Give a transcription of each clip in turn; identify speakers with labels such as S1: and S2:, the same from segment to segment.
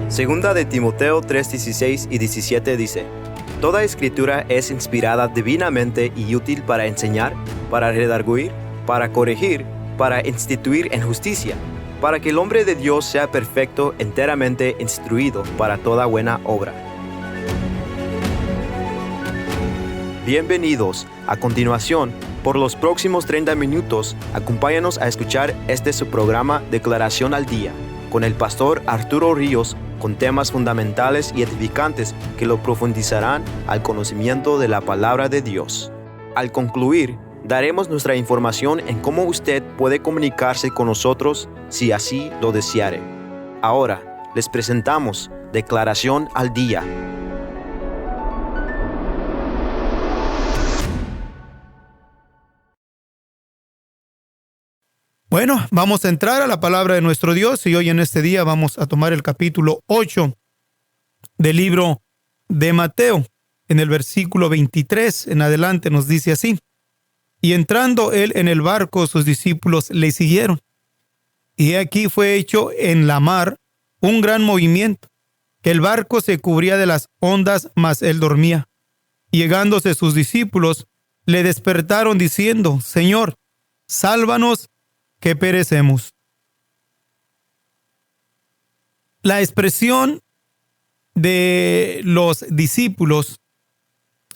S1: Segunda de Timoteo 3:16 y 17 dice: Toda escritura es inspirada divinamente y útil para enseñar, para redarguir, para corregir, para instituir en justicia, para que el hombre de Dios sea perfecto, enteramente instruido para toda buena obra. Bienvenidos. A continuación, por los próximos 30 minutos, acompáñanos a escuchar su programa Declaración al Día, con el pastor Arturo Ríos, con temas fundamentales y edificantes que lo profundizarán al conocimiento de la palabra de Dios. Al concluir, daremos nuestra información en cómo usted puede comunicarse con nosotros si así lo deseare. Ahora, les presentamos Declaración al Día.
S2: Bueno, vamos a entrar a la palabra de nuestro Dios y hoy en este día vamos a tomar el capítulo 8 del libro de Mateo. En el versículo 23 en adelante nos dice así: Y entrando él en el barco, sus discípulos le siguieron. Y aquí fue hecho en la mar un gran movimiento, que el barco se cubría de las ondas, mas él dormía. Y llegándose sus discípulos, le despertaron diciendo: Señor, sálvanos, que perecemos. La expresión de los discípulos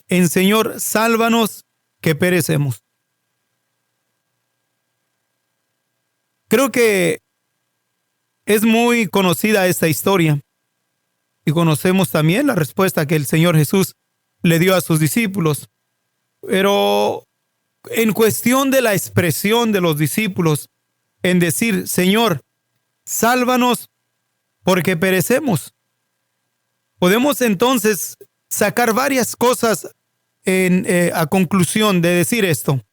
S2: en Señor, sálvanos, que perecemos. Creo que es muy conocida esta historia y conocemos también la respuesta que el Señor Jesús le dio a sus discípulos. Pero en cuestión de la expresión de los discípulos en decir: Señor, sálvanos porque perecemos, podemos entonces sacar varias cosas a conclusión de decir esto.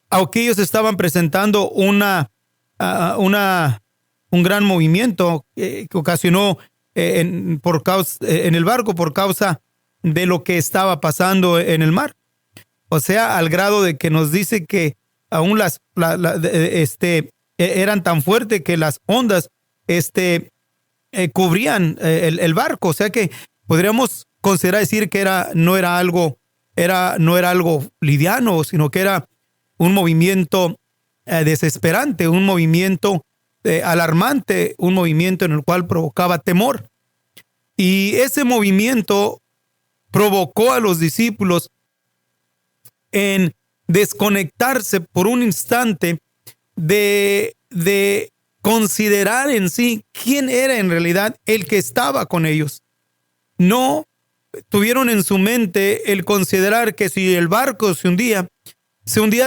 S2: Aunque ellos estaban presentando un gran movimiento que ocasionó en el barco por causa de lo que estaba pasando en el mar. O sea, al grado de que nos dice que aún eran tan fuertes que las ondas cubrían el barco. O sea que podríamos considerar decir que no era algo liviano, sino que era un movimiento desesperante, un movimiento alarmante, un movimiento en el cual provocaba temor. Y ese movimiento provocó a los discípulos en desconectarse por un instante de considerar en sí quién era en realidad el que estaba con ellos. No tuvieron en su mente el considerar que si el barco se hundía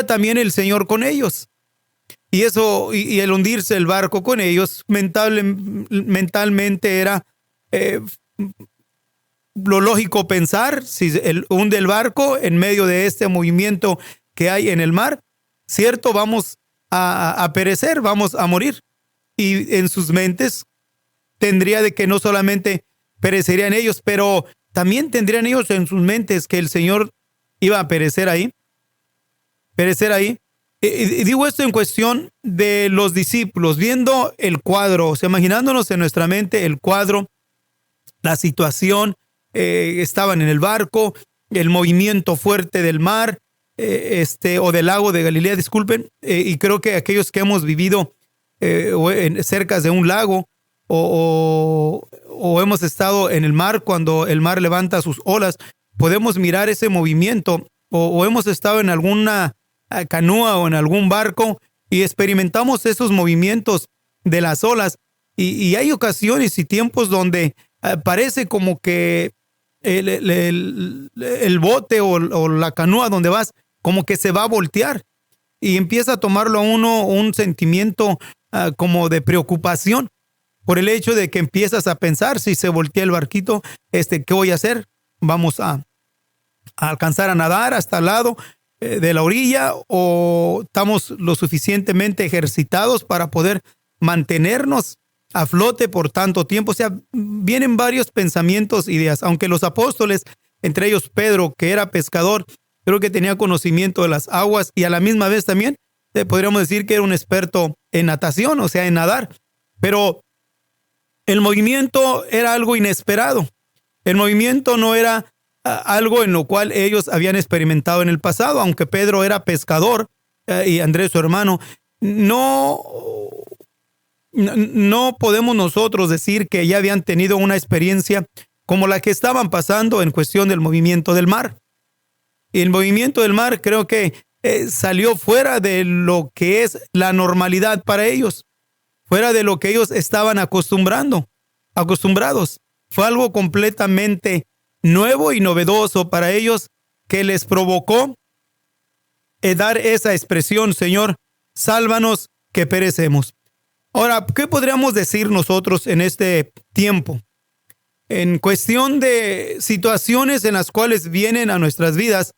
S2: también el Señor con ellos. Y eso, y el hundirse el barco con ellos, mentalmente era lo lógico pensar: si hunde el barco en medio de este movimiento que hay en el mar, cierto, vamos a perecer, vamos a morir. Y en sus mentes tendría de que no solamente perecerían ellos, pero también tendrían ellos en sus mentes que el Señor iba a perecer ahí. Y digo esto en cuestión de los discípulos, viendo el cuadro, o sea, imaginándonos en nuestra mente el cuadro, la situación. Estaban en el barco, el movimiento fuerte del mar, o del lago de Galilea, disculpen, y creo que aquellos que hemos vivido cerca de un lago o hemos estado en el mar, cuando el mar levanta sus olas, podemos mirar ese movimiento, o hemos estado en alguna canoa o en algún barco y experimentamos esos movimientos de las olas, y hay ocasiones y tiempos donde parece como que el bote o la canoa donde vas como que se va a voltear y empieza a tomarlo a uno un sentimiento como de preocupación por el hecho de que empiezas a pensar: si se voltea el barquito, ¿qué voy a hacer? ¿Vamos a alcanzar a nadar hasta el lado de la orilla, o estamos lo suficientemente ejercitados para poder mantenernos a flote por tanto tiempo? O sea, vienen varios pensamientos, ideas. Aunque los apóstoles, entre ellos Pedro, que era pescador, creo que tenía conocimiento de las aguas y a la misma vez también podríamos decir que era un experto en natación, o sea, en nadar. Pero El movimiento era algo inesperado. El movimiento no era algo en lo cual ellos habían experimentado en el pasado, aunque Pedro era pescador y Andrés su hermano. No podemos nosotros decir que ya habían tenido una experiencia como la que estaban pasando en cuestión del movimiento del mar. Y el movimiento del mar creo que salió fuera de lo que es la normalidad para ellos, fuera de lo que ellos estaban acostumbrados. Fue algo completamente nuevo y novedoso para ellos que les provocó dar esa expresión: Señor, sálvanos que perecemos. Ahora, ¿qué podríamos decir nosotros en este tiempo? En cuestión de situaciones en las cuales vienen a nuestras vidas,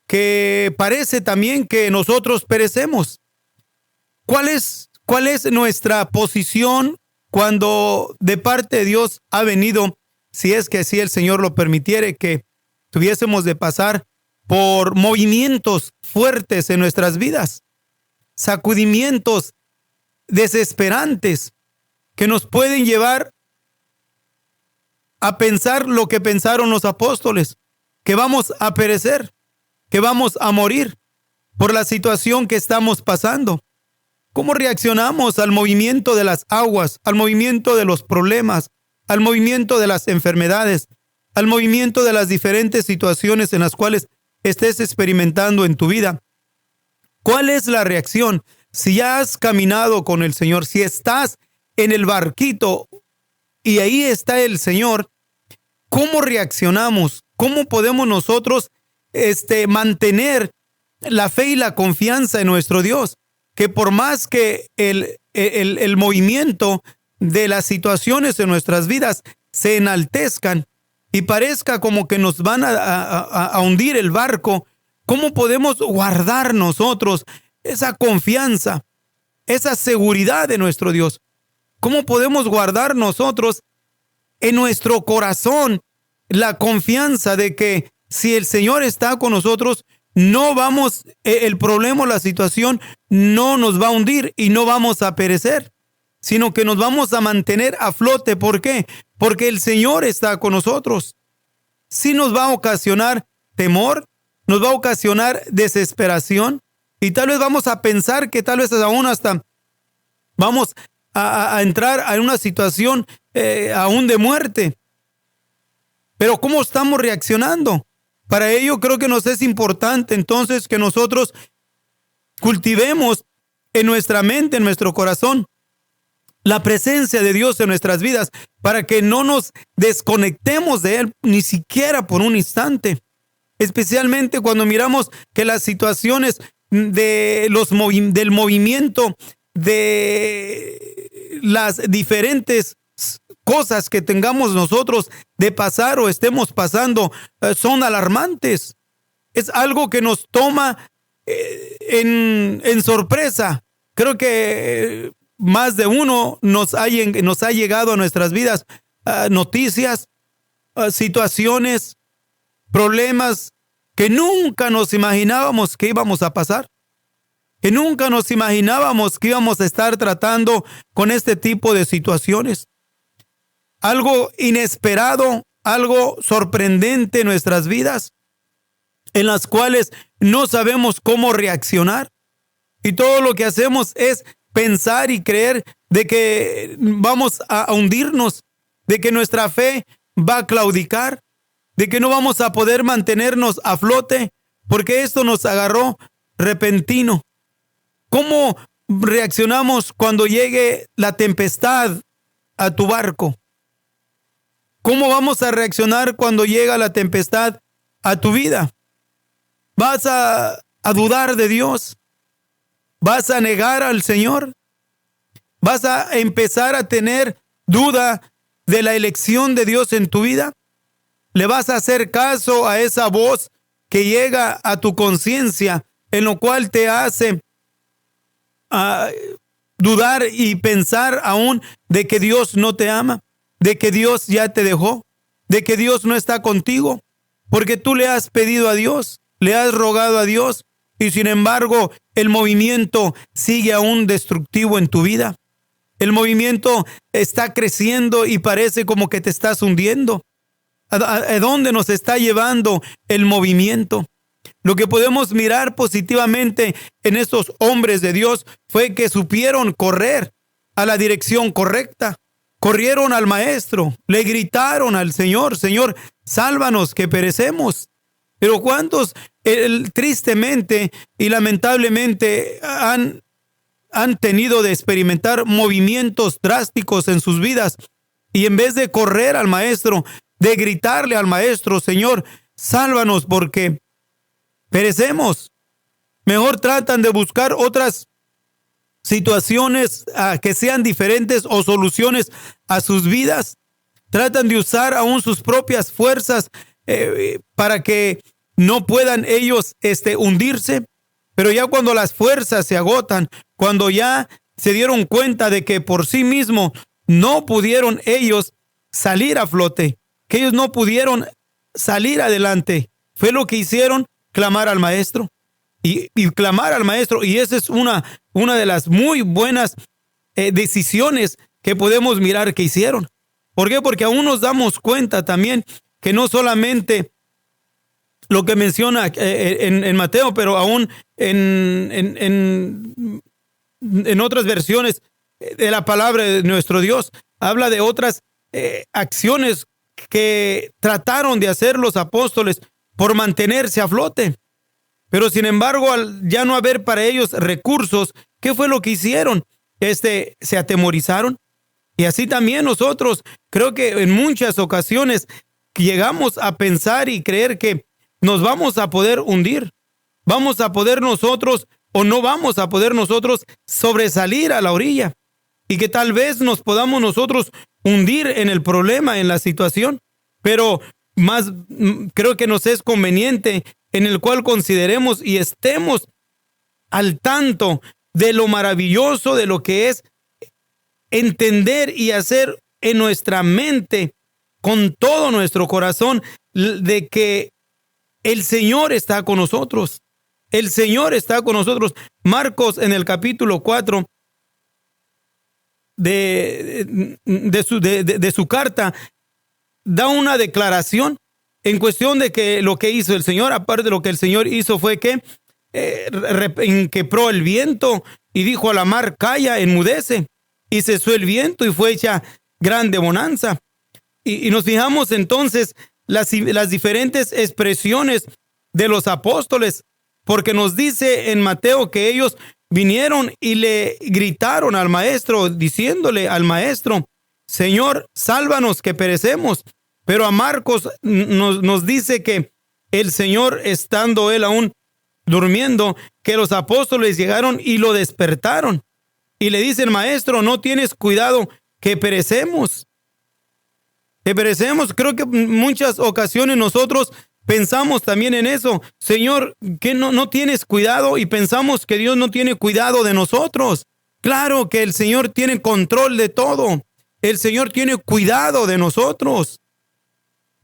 S2: que parece también que nosotros perecemos. ¿Cuál es nuestra posición cuando de parte de Dios ha venido, si es que así el Señor lo permitiere, que tuviésemos de pasar por movimientos fuertes en nuestras vidas, sacudimientos desesperantes que nos pueden llevar a pensar lo que pensaron los apóstoles, que vamos a perecer, que vamos a morir por la situación que estamos pasando? ¿Cómo reaccionamos al movimiento de las aguas, al movimiento de los problemas, al movimiento de las enfermedades, al movimiento de las diferentes situaciones en las cuales estés experimentando en tu vida? ¿Cuál es la reacción? Si ya has caminado con el Señor, si estás en el barquito y ahí está el Señor, ¿cómo reaccionamos? ¿Cómo podemos nosotros mantener la fe y la confianza en nuestro Dios? Que por más que el movimiento de las situaciones en nuestras vidas se enaltezcan y parezca como que nos van a hundir el barco, ¿cómo podemos guardar nosotros esa confianza, esa seguridad de nuestro Dios? ¿Cómo podemos guardar nosotros en nuestro corazón la confianza de que si el Señor está con nosotros, no vamos, el problema, la situación no nos va a hundir y no vamos a perecer, sino que nos vamos a mantener a flote? ¿Por qué? Porque el Señor está con nosotros. Sí nos va a ocasionar temor, nos va a ocasionar desesperación y tal vez vamos a pensar que tal vez aún hasta vamos a entrar en una situación aún de muerte. Pero ¿cómo estamos reaccionando? Para ello creo que nos es importante entonces que nosotros cultivemos en nuestra mente, en nuestro corazón, la presencia de Dios en nuestras vidas, para que no nos desconectemos de Él ni siquiera por un instante. Especialmente cuando miramos que las situaciones del movimiento de las diferentes cosas que tengamos nosotros de pasar o estemos pasando son alarmantes. Es algo que nos toma en sorpresa. Creo que más de uno nos ha llegado a nuestras vidas noticias, situaciones, problemas que nunca nos imaginábamos que íbamos a pasar, que nunca nos imaginábamos que íbamos a estar tratando con este tipo de situaciones. Algo inesperado, algo sorprendente en nuestras vidas, en las cuales no sabemos cómo reaccionar. Y todo lo que hacemos es pensar y creer de que vamos a hundirnos, de que nuestra fe va a claudicar, de que no vamos a poder mantenernos a flote, porque esto nos agarró repentino. ¿Cómo reaccionamos cuando llegue la tempestad a tu barco? ¿Cómo vamos a reaccionar cuando llega la tempestad a tu vida? ¿Vas a dudar de Dios? ¿Vas a negar al Señor? ¿Vas a empezar a tener duda de la elección de Dios en tu vida? ¿Le vas a hacer caso a esa voz que llega a tu conciencia, en lo cual te hace dudar y pensar aún de que Dios no te ama, de que Dios ya te dejó, de que Dios no está contigo, porque tú le has pedido a Dios, le has rogado a Dios, y sin embargo el movimiento sigue aún destructivo en tu vida? El movimiento está creciendo y parece como que te estás hundiendo. ¿A dónde nos está llevando el movimiento? Lo que podemos mirar positivamente en estos hombres de Dios fue que supieron correr a la dirección correcta. Corrieron al maestro, le gritaron al Señor: Señor, sálvanos que perecemos. Pero ¿cuántos tristemente y lamentablemente han tenido de experimentar movimientos drásticos en sus vidas? Y en vez de correr al maestro, de gritarle al maestro: Señor, sálvanos porque perecemos, mejor tratan de buscar otras situaciones que sean diferentes o soluciones a sus vidas. Tratan de usar aún sus propias fuerzas para que no puedan ellos hundirse. Pero ya cuando las fuerzas se agotan, cuando ya se dieron cuenta de que por sí mismos no pudieron ellos salir a flote, que ellos no pudieron salir adelante, fue lo que hicieron: clamar al maestro. Y clamar al maestro. Y esa es una de las muy buenas decisiones que podemos mirar que hicieron. ¿Por qué? Porque aún nos damos cuenta también que no solamente lo que menciona en Mateo, pero aún en otras versiones de la palabra de nuestro Dios, habla de otras acciones que trataron de hacer los apóstoles por mantenerse a flote. Pero sin embargo, al ya no haber para ellos recursos, ¿qué fue lo que hicieron? Se atemorizaron. Y así también nosotros, creo que en muchas ocasiones llegamos a pensar y creer que nos vamos a poder hundir. Vamos a poder nosotros, o no vamos a poder nosotros, sobresalir a la orilla. Y que tal vez nos podamos nosotros hundir en el problema, en la situación. Pero más creo que nos es conveniente en el cual consideremos y estemos al tanto de lo maravilloso de lo que es entender y hacer en nuestra mente, con todo nuestro corazón, de que el Señor está con nosotros. El Señor está con nosotros. Marcos, en el capítulo 4 de su carta, da una declaración en cuestión de que lo que hizo el Señor, aparte de lo que el Señor hizo, fue que quebró el viento y dijo a la mar: calla, enmudece. Y cesó el viento y fue hecha grande bonanza. Y nos fijamos entonces las diferentes expresiones de los apóstoles, porque nos dice en Mateo que ellos vinieron y le gritaron al maestro, diciéndole al maestro: Señor, sálvanos que perecemos. Pero a Marcos nos dice que el Señor, estando él aún durmiendo, que los apóstoles llegaron y lo despertaron. Y le dicen: maestro, ¿no tienes cuidado que perecemos? Que perecemos. Creo que en muchas ocasiones nosotros pensamos también en eso. Señor, ¿que no tienes cuidado? Y pensamos que Dios no tiene cuidado de nosotros. Claro que el Señor tiene control de todo. El Señor tiene cuidado de nosotros.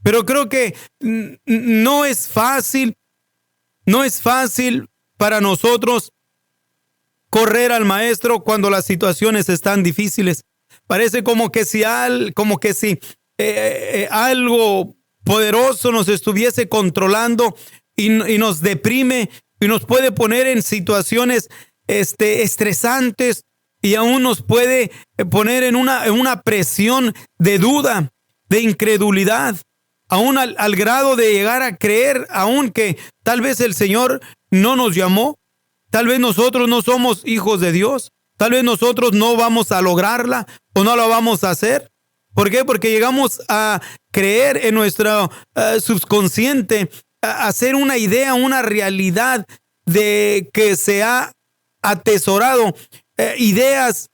S2: Pero creo que no es fácil para nosotros correr al maestro cuando las situaciones están difíciles. Parece como que si algo poderoso nos estuviese controlando y nos deprime y nos puede poner en situaciones estresantes, y aún nos puede poner en una presión de duda, de incredulidad, aún al grado de llegar a creer aún que tal vez el Señor no nos llamó, tal vez nosotros no somos hijos de Dios, tal vez nosotros no vamos a lograrla o no la vamos a hacer. ¿Por qué? Porque llegamos a creer en nuestro subconsciente, a hacer una idea, una realidad de que se ha atesorado ideas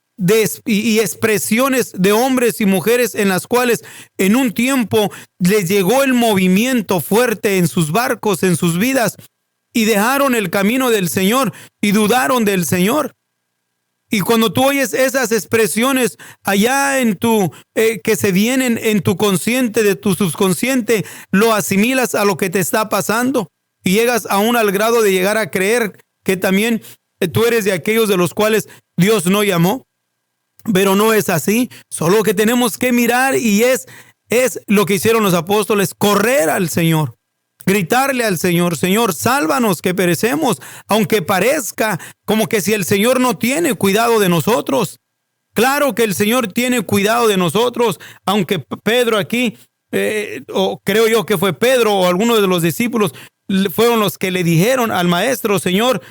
S2: y expresiones de hombres y mujeres en las cuales en un tiempo les llegó el movimiento fuerte en sus barcos, en sus vidas, y dejaron el camino del Señor y dudaron del Señor. Y cuando tú oyes esas expresiones allá en que se vienen en tu consciente, de tu subconsciente, lo asimilas a lo que te está pasando y llegas aún al grado de llegar a creer que también tú eres de aquellos de los cuales Dios no llamó. Pero no es así. Solo que tenemos que mirar y es lo que hicieron los apóstoles, correr al Señor. Gritarle al Señor, Señor, sálvanos que perecemos, aunque parezca como que si el Señor no tiene cuidado de nosotros. Claro que el Señor tiene cuidado de nosotros, aunque Pedro aquí, o creo yo que fue Pedro o alguno de los discípulos, fueron los que le dijeron al maestro, Señor,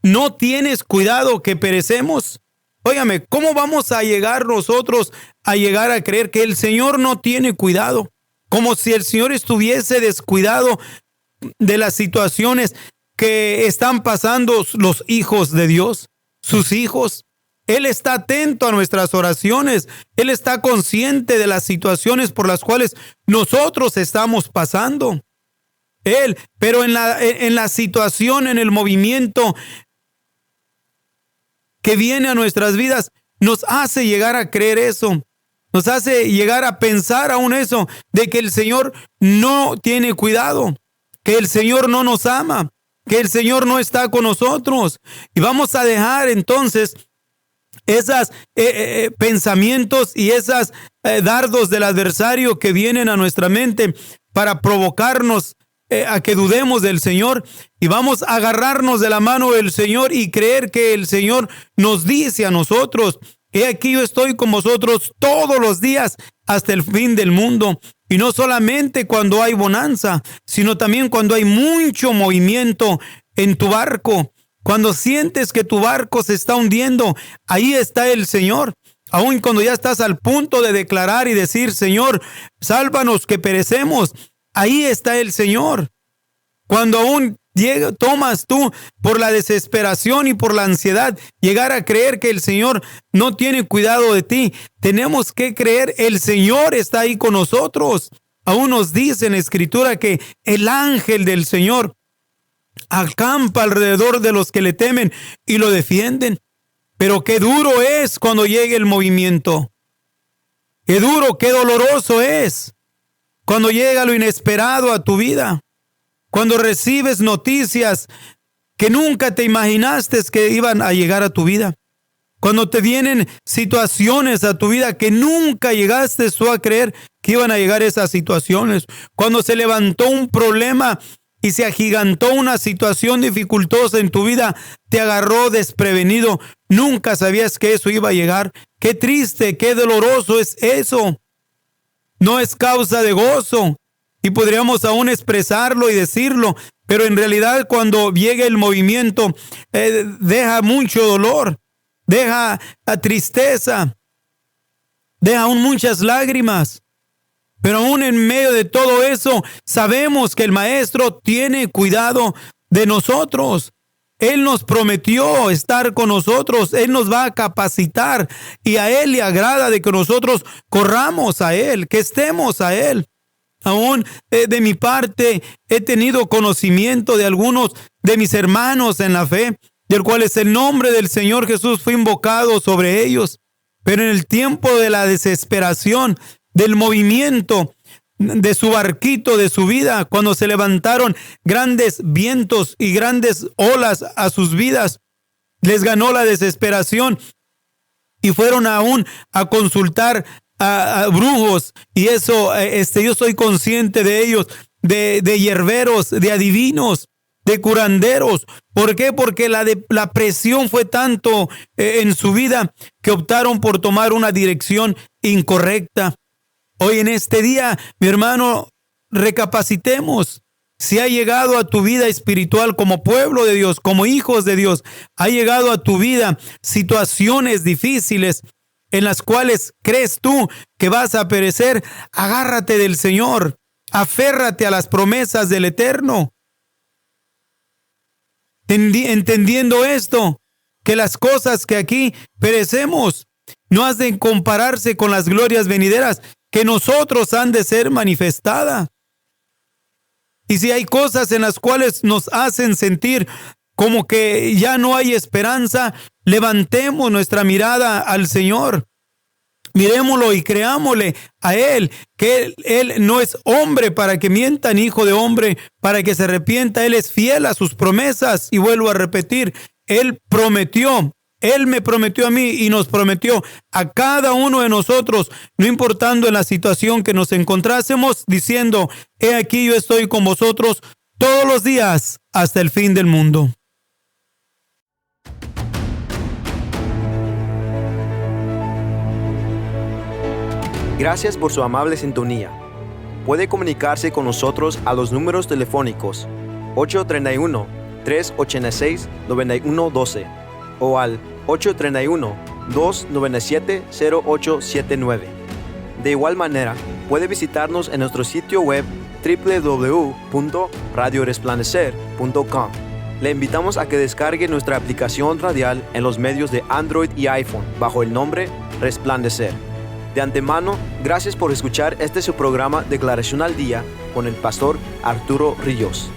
S2: ¿no tienes cuidado que perecemos? Óigame, ¿cómo vamos a llegar nosotros a llegar a creer que el Señor no tiene cuidado? Como si el Señor estuviese descuidado de las situaciones que están pasando los hijos de Dios, sus hijos. Él está atento a nuestras oraciones. Él está consciente de las situaciones por las cuales nosotros estamos pasando. Pero en la situación, en el movimiento que viene a nuestras vidas, nos hace llegar a creer eso. Nos hace llegar a pensar aún eso, de que el Señor no tiene cuidado, que el Señor no nos ama, que el Señor no está con nosotros. Y vamos a dejar entonces esos pensamientos y esos dardos del adversario que vienen a nuestra mente para provocarnos a que dudemos del Señor, y vamos a agarrarnos de la mano del Señor y creer que el Señor nos dice a nosotros: he aquí yo estoy con vosotros todos los días hasta el fin del mundo. Y no solamente cuando hay bonanza, sino también cuando hay mucho movimiento en tu barco. Cuando sientes que tu barco se está hundiendo, ahí está el Señor. Aun cuando ya estás al punto de declarar y decir: Señor, sálvanos que perecemos, ahí está el Señor. Cuando aún tomas tú por la desesperación y por la ansiedad llegar a creer que el Señor no tiene cuidado de ti, tenemos que creer el Señor está ahí con nosotros. Aún nos dice en Escritura que el ángel del Señor acampa alrededor de los que le temen y lo defienden. Pero qué duro es cuando llegue el movimiento. Qué duro, qué doloroso es cuando llega lo inesperado a tu vida. Cuando recibes noticias que nunca te imaginaste que iban a llegar a tu vida. Cuando te vienen situaciones a tu vida que nunca llegaste tú a creer que iban a llegar esas situaciones. Cuando se levantó un problema y se agigantó una situación dificultosa en tu vida, te agarró desprevenido. Nunca sabías que eso iba a llegar. Qué triste, qué doloroso es eso. No es causa de gozo. Y podríamos aún expresarlo y decirlo, pero en realidad cuando llegue el movimiento, deja mucho dolor, deja tristeza, deja aún muchas lágrimas. Pero aún en medio de todo eso, sabemos que el Maestro tiene cuidado de nosotros. Él nos prometió estar con nosotros. Él nos va a capacitar y a Él le agrada de que nosotros corramos a Él, que estemos a Él. Aún de mi parte he tenido conocimiento de algunos de mis hermanos en la fe, del cual el nombre del Señor Jesús fue invocado sobre ellos. Pero en el tiempo de la desesperación, del movimiento de su barquito, de su vida, cuando se levantaron grandes vientos y grandes olas a sus vidas, les ganó la desesperación y fueron aún a consultar a brujos, y eso yo soy consciente de ellos, de hierberos, de adivinos, de curanderos. ¿Por qué? Porque la presión fue tanto en su vida que optaron por tomar una dirección incorrecta. Hoy en este día, mi hermano, recapacitemos. Si ha llegado a tu vida espiritual como pueblo de Dios, como hijos de Dios, ha llegado a tu vida situaciones difíciles en las cuales crees tú que vas a perecer, agárrate del Señor, aférrate a las promesas del Eterno. Entendiendo esto, que las cosas que aquí perecemos no has de compararse con las glorias venideras que nosotros han de ser manifestadas. Y si hay cosas en las cuales nos hacen sentir como que ya no hay esperanza, levantemos nuestra mirada al Señor. Miremoslo y creámosle a Él, que Él no es hombre para que mienta, ni hijo de hombre para que se arrepienta. Él es fiel a sus promesas. Y vuelvo a repetir, Él prometió Él me prometió a mí y nos prometió a cada uno de nosotros, no importando en la situación que nos encontrásemos, diciendo, he aquí yo estoy con vosotros todos los días hasta el fin del mundo.
S1: Gracias por su amable sintonía. Puede comunicarse con nosotros a los números telefónicos 831-386-9112 o al 831-297-0879. De igual manera, puede visitarnos en nuestro sitio web www.radioresplandecer.com. Le invitamos a que descargue nuestra aplicación radial en los medios de Android y iPhone bajo el nombre Resplandecer. De antemano, gracias por escuchar su programa Declaración al Día con el pastor Arturo Ríos.